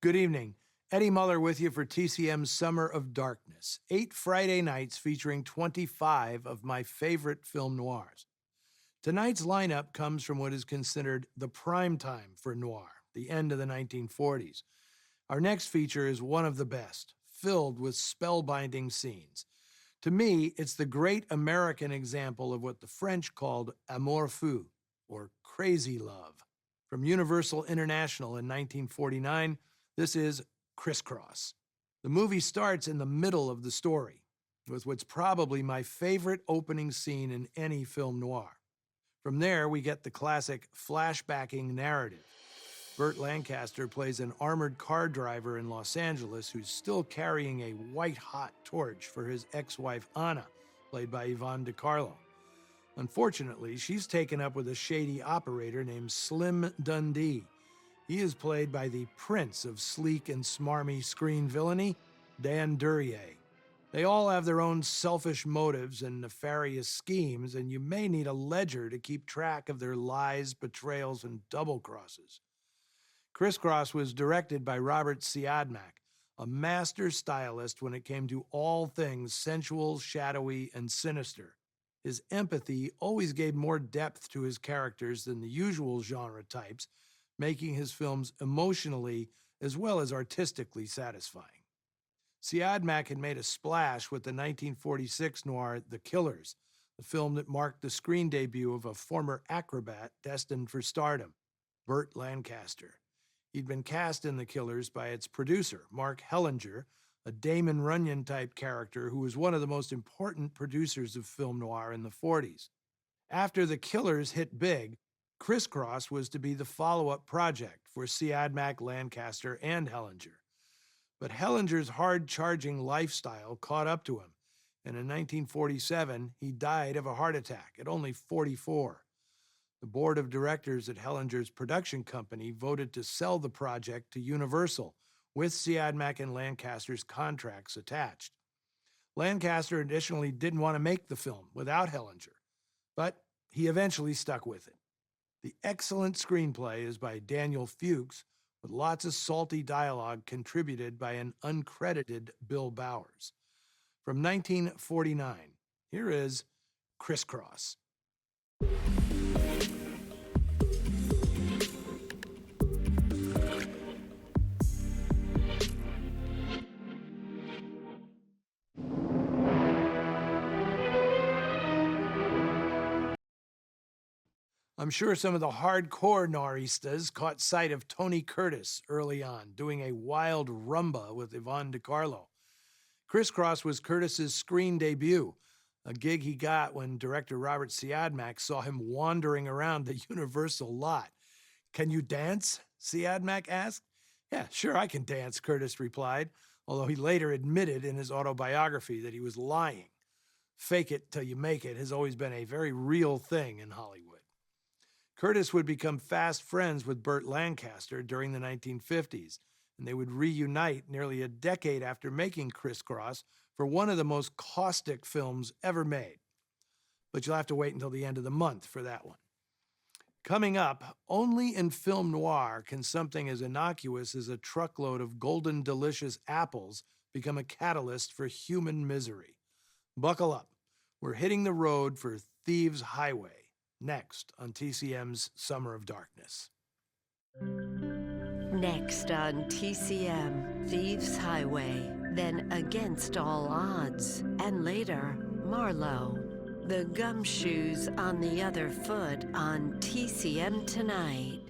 Good evening. Eddie Muller with you for TCM's Summer of Darkness. 8 Friday nights featuring 25 of my favorite film noirs. Tonight's lineup comes from what is considered the prime time for noir, the end of the 1940s. Our next feature is one of the best, filled with spellbinding scenes. To me, it's the great American example of what the French called amour fou, or crazy love. From Universal International in 1949, this is Criss. The movie starts in the middle of the story, with what's probably my favorite opening scene in any film noir. From there, we get the classic flashbacking narrative. Burt Lancaster plays an armored car driver in Los Angeles who's still carrying a white-hot torch for his ex-wife Anna, played by Yvonne DiCarlo. Unfortunately, she's taken up with a shady operator named Slim Dundee. He is played by the prince of sleek and smarmy screen villainy, Dan Duryea. They all have their own selfish motives and nefarious schemes, and you may need a ledger to keep track of their lies, betrayals, and double-crosses. Criss was directed by Robert Siodmak, a master stylist when it came to all things sensual, shadowy, and sinister. His empathy always gave more depth to his characters than the usual genre types, making his films emotionally as well as artistically satisfying. Siodmak had made a splash with the 1946 noir The Killers, the film that marked the screen debut of a former acrobat destined for stardom, Burt Lancaster. He'd been cast in The Killers by its producer, Mark Hellinger, a Damon Runyon-type character who was one of the most important producers of film noir in the 40s. After The Killers hit big, Criss was to be the follow-up project for Siodmak, Lancaster, and Hellinger. But Hellinger's hard-charging lifestyle caught up to him, and in 1947, he died of a heart attack at only 44. The board of directors at Hellinger's production company voted to sell the project to Universal, with Siodmak and Lancaster's contracts attached. Lancaster additionally didn't want to make the film without Hellinger, but he eventually stuck with it. The excellent screenplay is by Daniel Fuchs, with lots of salty dialogue contributed by an uncredited Bill Bowers. From 1949, here is Criss. I'm sure some of the hardcore noiristas caught sight of Tony Curtis early on, doing a wild rumba with Yvonne DiCarlo. Criss was Curtis's screen debut, a gig he got when director Robert Siodmak saw him wandering around the Universal lot. "Can you dance?" Siodmak asked. "Yeah, sure I can dance," Curtis replied, although he later admitted in his autobiography that he was lying. Fake it till you make it has always been a very real thing in Hollywood. Curtis would become fast friends with Burt Lancaster during the 1950s, and they would reunite nearly a decade after making Criss for one of the most caustic films ever made. But you'll have to wait until the end of the month for that one. Coming up, only in film noir can something as innocuous as a truckload of golden delicious apples become a catalyst for human misery. Buckle up. We're hitting the road for Thieves' Highway. Next on TCM's Summer of Darkness. Next on TCM, Thieves' Highway, then Against All Odds, and later, Marlowe. The gumshoes on the other foot on TCM tonight.